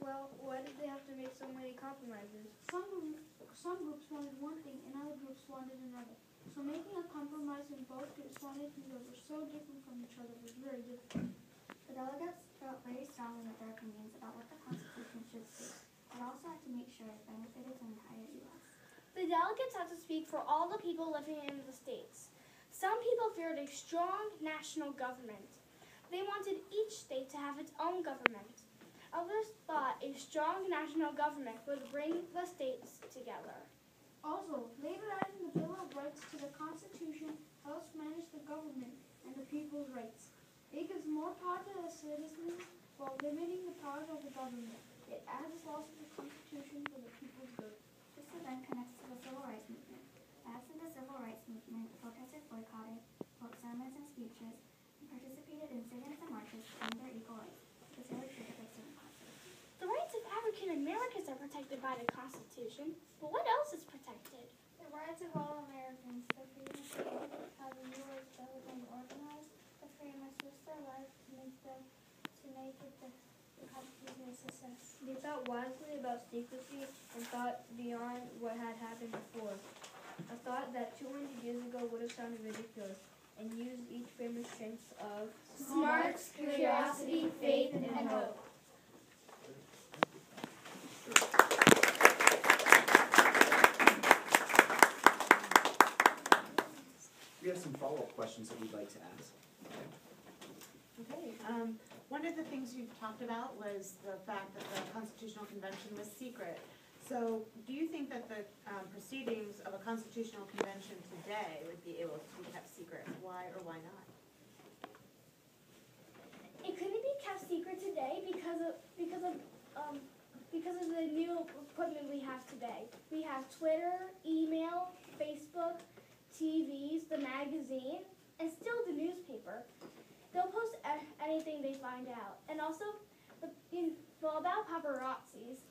Well, why did they have to make so many compromises? Some groups wanted one thing and other groups wanted another. So making a compromise when both groups wanted things that were so different from each other was very difficult. The delegates felt very strongly with their opinions about what the Constitution should state, but also had to make sure it benefited the entire U.S. The delegates had to speak for all the people living in the states. Some people feared a strong national government. They wanted each state to have its own government. Others thought a strong national government would bring the states together. Also, later adding the Bill of Rights to the Constitution helps manage the government and the people's rights. It gives more power to the citizens while limiting the powers of the government. It adds laws to the Constitution for the people's good. This event connects to the Civil Rights Movement. After the Civil Rights Movement, protesters boycotted, wrote sermons and speeches, and participated in sit-ins and marches to claim their equal rights, specifically protected in the Constitution. The rights of African Americans are protected by the Constitution, but what else is protected? The rights of all Americans, the freedom to have a U.S. government organized, the freedom to choose their life to make it the Constitution a success. They thought wisely about secrecy and thought beyond what had happened before. A thought that 200 years ago would have sounded ridiculous, and used each famous strengths of Smarts, curiosity, faith, and hope. We have some follow-up questions that we'd like to ask. Okay. One of the things you talked about was the fact that the Constitutional Convention was secret. So do you think that the proceedings of a Constitutional Convention today would be able to be kept secret? Why or why not? It couldn't be kept secret today because of the new equipment we have today. We have Twitter, email, Facebook, TVs, the magazine, and still the newspaper. They'll post anything they find out. And also, about paparazzis,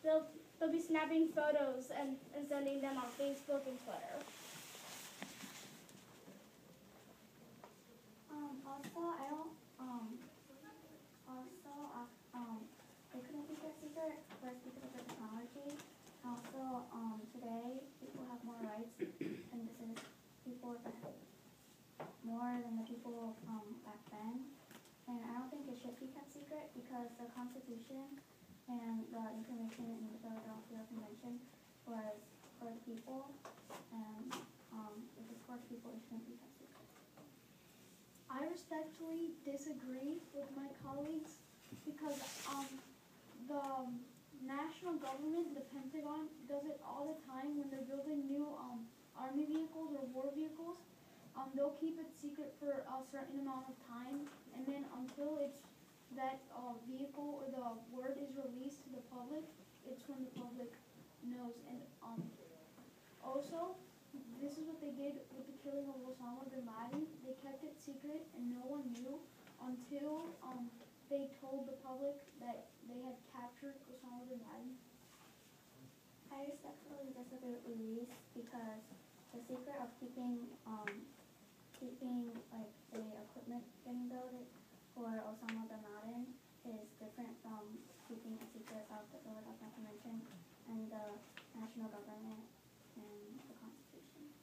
they'll be snapping photos and sending them on Facebook and Twitter. It couldn't be kept secret, first because of the technology. Also, today, people have more rights, and this is people that have more than the people back then. And I don't think it should be kept secret because the Constitution and the information in the Philadelphia Convention was for the people, and if it's for the people, it shouldn't be kept secret. I respectfully disagree with my colleagues because the national government, the Pentagon, does it all the time when they're building new army vehicles or war vehicles. They'll keep it secret for a certain amount of time, and then until it's that vehicle or the word is released to the public, it's when the public knows. And also, this is what they did with the killing of Osama bin Laden. They kept it secret, and no one knew until they told the public that they had captured Osama bin Laden. I respectfully disagree with Luis because the secret of keeping like the equipment getting built for Osama bin Laden is different from keeping a secret of the Philadelphia Convention and the national government and the Constitution.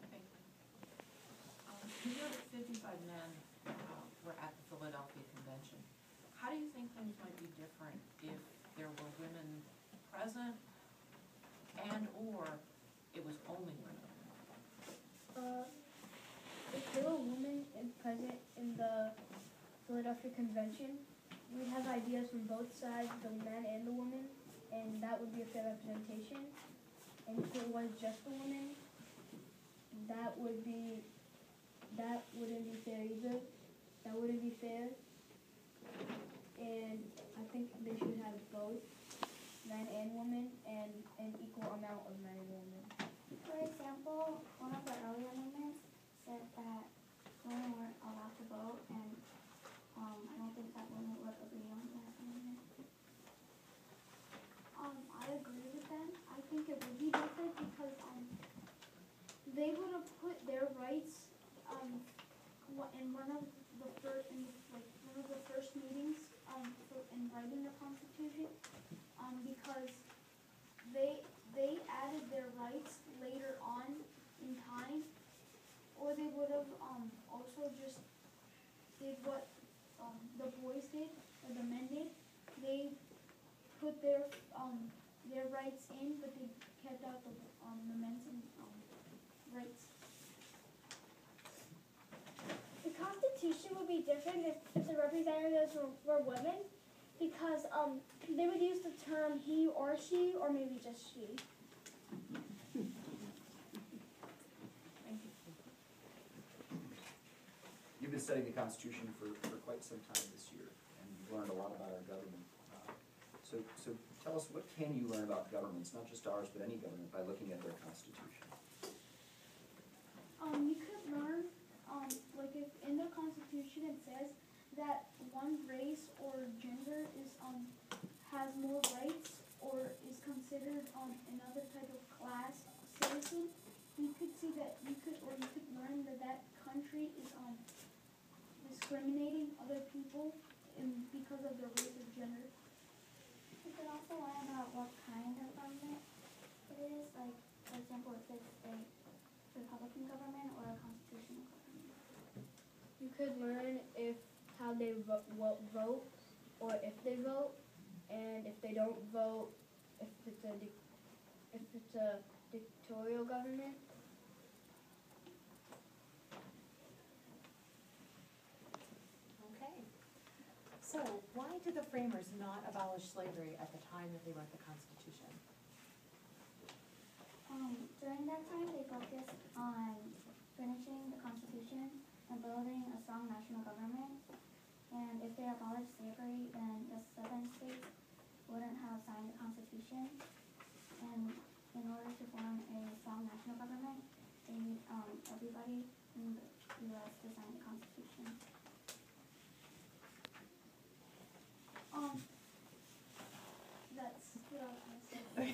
Okay. You know that 55 men were at the Philadelphia Convention. How do you think things might be different if there were women present and or it was only women? If there were women present in the Philadelphia Convention, we'd have ideas from both sides, the men and the women, and that would be a fair representation. And if it was just the women, that wouldn't be fair either. That wouldn't be fair. And I think they should have both men and women and an equal amount of men and women. For example, one of the earlier movements said that women weren't allowed to vote, and I don't think that women would agree on that amendment. I agree with them. I think it would be different because they would have put their rights in one of did what the boys did, or the men did. They put their rights in, but they kept out the men's rights. The Constitution would be different if the representatives were women, because they would use the term he or she, or maybe just she. You've been studying the Constitution for quite some time this year, and you've learned a lot about our government. So tell us, what can you learn about governments, not just ours, but any government, by looking at their Constitution? You could learn, like if in the Constitution it says that one race or gender has more rights or is considered another type of class citizen, you could see that you could learn that country is discriminating other people because of their race or gender. You could also learn about what kind of government it is, like, for example, if it's a Republican government or a constitutional government. You could learn how they vote, or if they vote, and if they don't vote, if it's a dictatorial government. Okay. So why did the framers not abolish slavery at the time that they wrote the Constitution? During that time, they focused on finishing the Constitution and building a strong national government. And if they abolished slavery, then the southern states wouldn't have signed the Constitution. And in order to form a strong national government, they need everybody in the U.S. to sign the Constitution. That's what I was gonna say.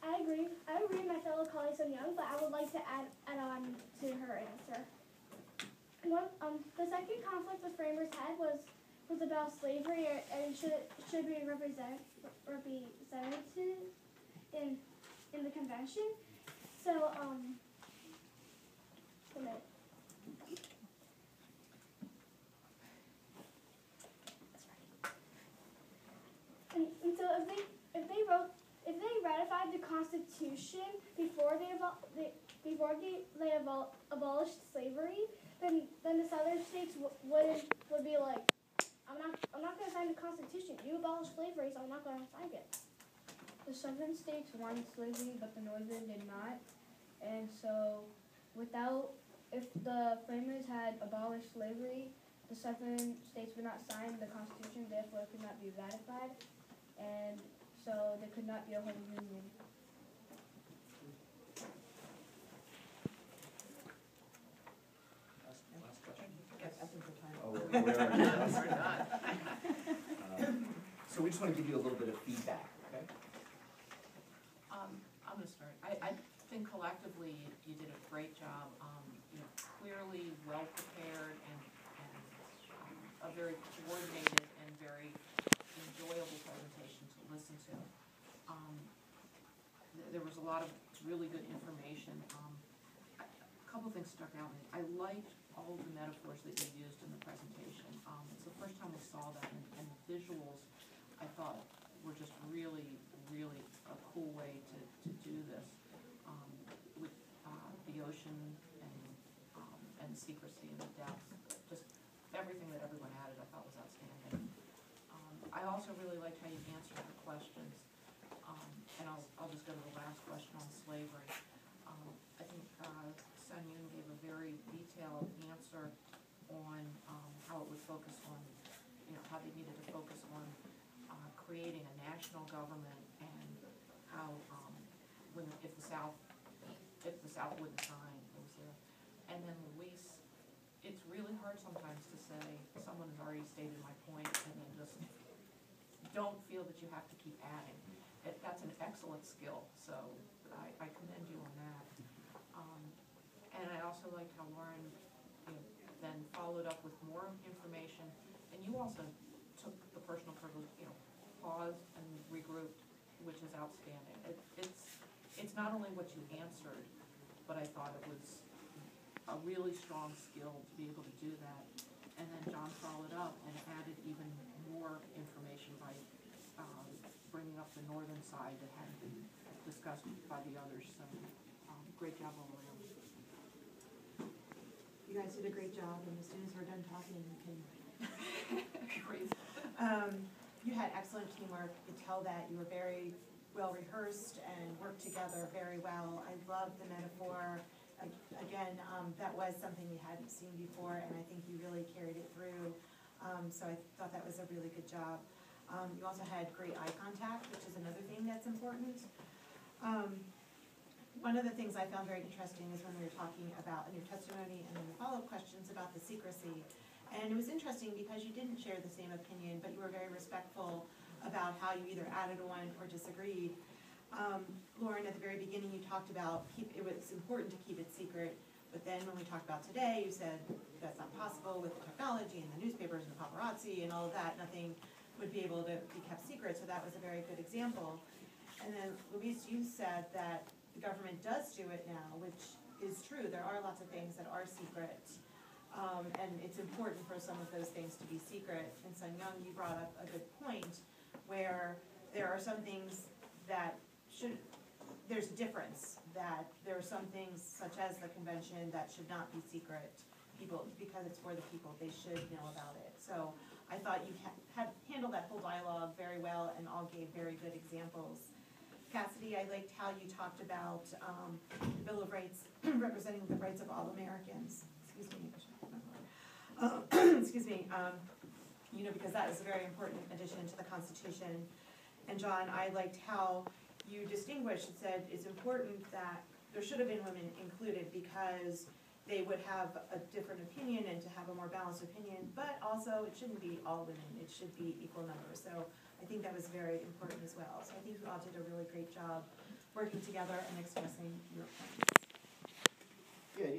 I agree with my fellow colleagues on Young, but I would like to add on to her answer. The second conflict the framers had was about slavery, and should be represented in the convention. So and so if they ratified the Constitution before they abolished slavery, then the southern states would be like, I'm not going to sign the Constitution. You abolished slavery, so I'm not going to sign it. The southern states wanted slavery, but the northern did not. And so if the framers had abolished slavery, the southern states would not sign the Constitution, therefore it could not be ratified. And so there could not be a whole union. Last question. I think we're time. Oh, we're already We're done. So we just want to give you a little bit of feedback, okay? I'm gonna start. I think collectively you did a great job, clearly well prepared and a very coordinated and very enjoyable presentation to listen to. There was a lot of really good information. A couple things stuck out to me. I liked all of the metaphors that you used in the presentation. It's the first time we saw that, and the visuals I thought were just really, really a cool way to do this, with the ocean and the secrecy and the depth. Just everything that everyone added I thought was outstanding. I also really liked how you answered the questions, and I'll just go to the last question on slavery. I think Sun Yoon gave a very detailed answer on how it would focus on, how they needed to focus on creating a national government, and how if the South wouldn't sign, it was there. And then Luis, it's really hard sometimes to say someone has already stated my point and then just don't feel that you have to keep adding. That's an excellent skill, so I commend you on that. And I also liked how Lauren then followed up with more information, and you also took the personal privilege, paused and regrouped, which is outstanding. It's not only what you answered, but I thought it was a really strong skill to be able to do that. And then John followed up and added even more information by bringing up the northern side that hadn't been discussed by the others. So great job all around. You guys did a great job, and as soon as we're done talking, you can. Great. You had excellent teamwork. You could tell that you were very well rehearsed and worked together very well. I love the metaphor. Again, that was something we hadn't seen before, and I think you really carried it through. So I thought that was a really good job. You also had great eye contact, which is another thing that's important. One of the things I found very interesting is when we were talking about in your testimony and then the follow-up questions about the secrecy. And it was interesting because you didn't share the same opinion, but you were very respectful about how you either added one or disagreed. Lauren, at the very beginning, you talked about it was important to keep it secret, but then when we talked about today, you said that's not possible with the technology and the newspapers and the paparazzi and all of that. Nothing would be able to be kept secret, so that was a very good example. And then, Louise, you said that the government does do it now, which is true. There are lots of things that are secret, and it's important for some of those things to be secret. And Sun Young, you brought up a good point where there are some things that there's a difference, that there are some things such as the convention that should not be secret. Because it's for the people, they should know about it. So I thought you had handled that whole dialogue very well and all gave very good examples. Cassidy, I liked how you talked about the Bill of Rights representing the rights of all Americans. Excuse me. Excuse me. Because that is a very important addition to the Constitution. And John, I liked how you distinguished and said it's important that there should have been women included because they would have a different opinion and to have a more balanced opinion, but also it shouldn't be all women. It should be equal numbers. So I think that was very important as well. So I think you all did a really great job working together and expressing your points. Yeah,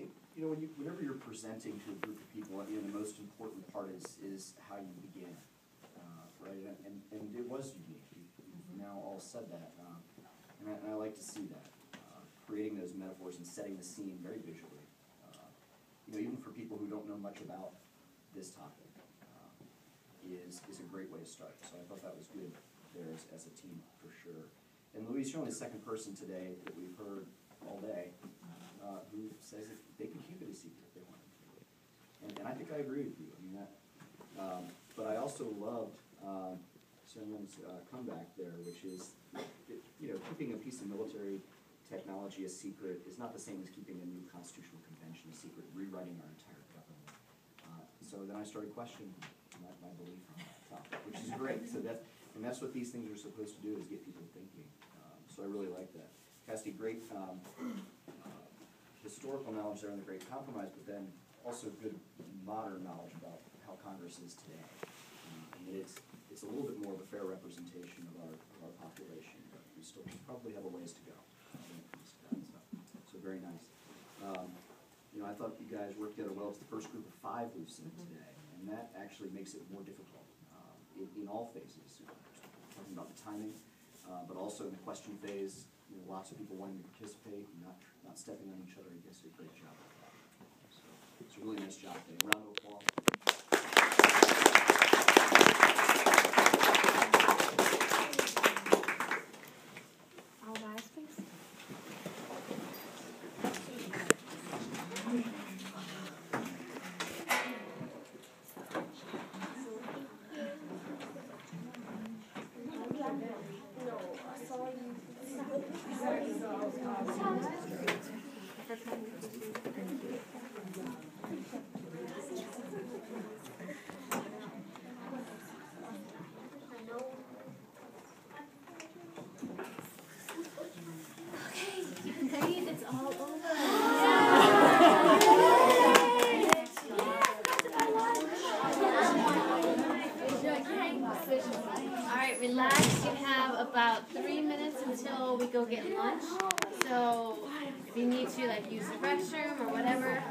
whenever you're presenting to a group of people, the most important part is how you begin, right? And it was unique. You've now all said that, and I like to see that, creating those metaphors and setting the scene very visually. Even for people who don't know much about this topic, is a great way to start. So I thought that was good there as a team for sure. And Louise, you're only the second person today that we've heard all day who says that they can keep it a secret if they wanted to. And I think I agree with you. But I also loved someone's comeback there, which is keeping a piece of military technology a secret is not the same as keeping a new constitutional convention a secret, rewriting our entire government. So then I started questioning my belief on that topic, which is great. So that's what these things are supposed to do, is get people thinking. So I really like that. Cassidy, great historical knowledge there in the Great Compromise, but then also good modern knowledge about how Congress is today. And it's a little bit more of a fair representation of our population, but we still probably have a ways to go. So very nice. I thought you guys worked together well. It's the first group of 5 we've seen today, and that actually makes it more difficult in all phases. Talking about the timing, but also in the question phase, lots of people wanting to participate, not stepping on each other. I guess did a great job with that. So it's a really nice job today. Round of applause. Relax, you have about 3 minutes until we go get lunch. So if you need to use the restroom or whatever,